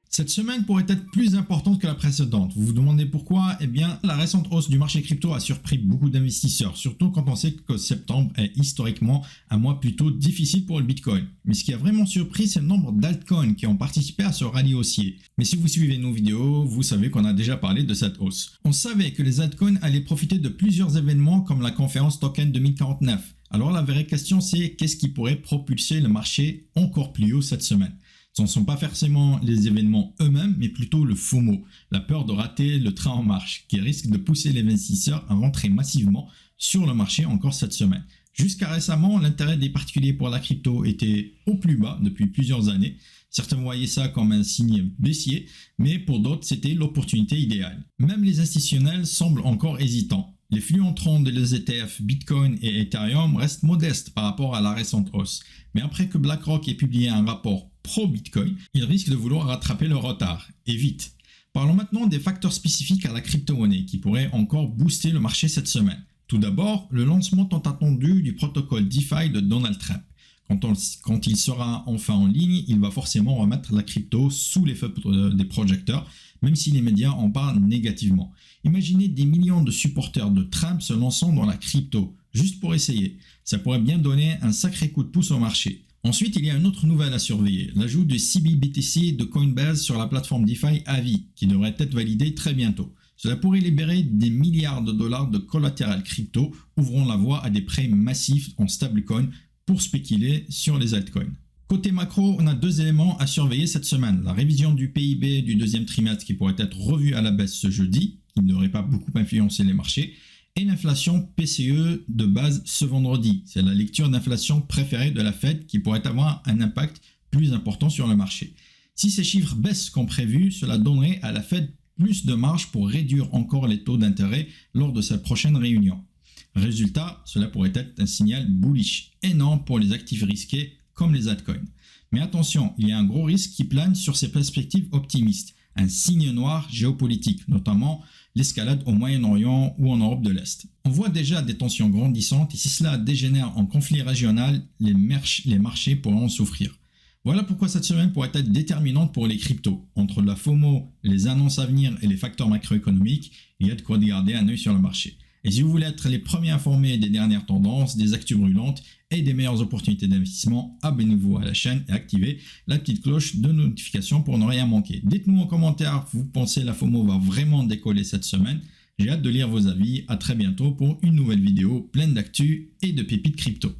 Cette semaine pourrait être plus importante que la précédente. Vous vous demandez pourquoi? Eh bien, la récente hausse du marché crypto a surpris beaucoup d'investisseurs, surtout quand on sait que septembre est historiquement un mois plutôt difficile pour le Bitcoin. Mais ce qui a vraiment surpris, c'est le nombre d'altcoins qui ont participé à ce rallye haussier. Mais si vous suivez nos vidéos, vous savez qu'on a déjà parlé de cette hausse. On savait que les altcoins allaient profiter de plusieurs événements comme la conférence Token 2049. Alors la vraie question, c'est qu'est-ce qui pourrait propulser le marché encore plus haut cette semaine? Ce ne sont pas forcément les événements eux-mêmes, mais plutôt le FOMO, la peur de rater le train en marche, qui risque de pousser les investisseurs à rentrer massivement sur le marché encore cette semaine. Jusqu'à récemment, l'intérêt des particuliers pour la crypto était au plus bas depuis plusieurs années. Certains voyaient ça comme un signe baissier, mais pour d'autres, c'était l'opportunité idéale. Même les institutionnels semblent encore hésitants. Les flux entrants des ETF Bitcoin et Ethereum restent modestes par rapport à la récente hausse. Mais après que BlackRock ait publié un rapport pro-Bitcoin, ils risquent de vouloir rattraper le retard, et vite. Parlons maintenant des facteurs spécifiques à la crypto-monnaie qui pourraient encore booster le marché cette semaine. Tout d'abord, le lancement tant attendu du protocole DeFi de Donald Trump. Quand il sera enfin en ligne, il va forcément remettre la crypto sous les feux des projecteurs, même si les médias en parlent négativement. Imaginez des millions de supporters de Trump se lançant dans la crypto, juste pour essayer. Ça pourrait bien donner un sacré coup de pouce au marché. Ensuite, il y a une autre nouvelle à surveiller, l'ajout du CBBTC de Coinbase sur la plateforme DeFi Avi, qui devrait être validé très bientôt. Cela pourrait libérer des milliards de dollars de collatéral crypto, ouvrant la voie à des prêts massifs en stablecoin pour spéculer sur les altcoins. Côté macro, on a deux éléments à surveiller cette semaine. La révision du PIB du deuxième trimestre qui pourrait être revue à la baisse ce jeudi, qui ne devrait pas beaucoup influencer les marchés, et l'inflation PCE de base ce vendredi. C'est la lecture d'inflation préférée de la Fed qui pourrait avoir un impact plus important sur le marché. Si ces chiffres baissent comme prévu, cela donnerait à la Fed plus de marge pour réduire encore les taux d'intérêt lors de sa prochaine réunion. Résultat, cela pourrait être un signal bullish énorme pour les actifs risqués comme les altcoins. Mais attention, il y a un gros risque qui plane sur ces perspectives optimistes, un signe noir géopolitique, notamment l'escalade au Moyen-Orient ou en Europe de l'Est. On voit déjà des tensions grandissantes et si cela dégénère en conflit régional, les marchés pourront en souffrir. Voilà pourquoi cette semaine pourrait être déterminante pour les cryptos. Entre la FOMO, les annonces à venir et les facteurs macroéconomiques, il y a de quoi garder un œil sur le marché. Et si vous voulez être les premiers informés des dernières tendances, des actus brûlantes et des meilleures opportunités d'investissement, abonnez-vous à la chaîne et activez la petite cloche de notification pour ne rien manquer. Dites-nous en commentaire, vous pensez que la FOMO va vraiment décoller cette semaine? J'ai hâte de lire vos avis. À très bientôt pour une nouvelle vidéo pleine d'actu et de pépites crypto.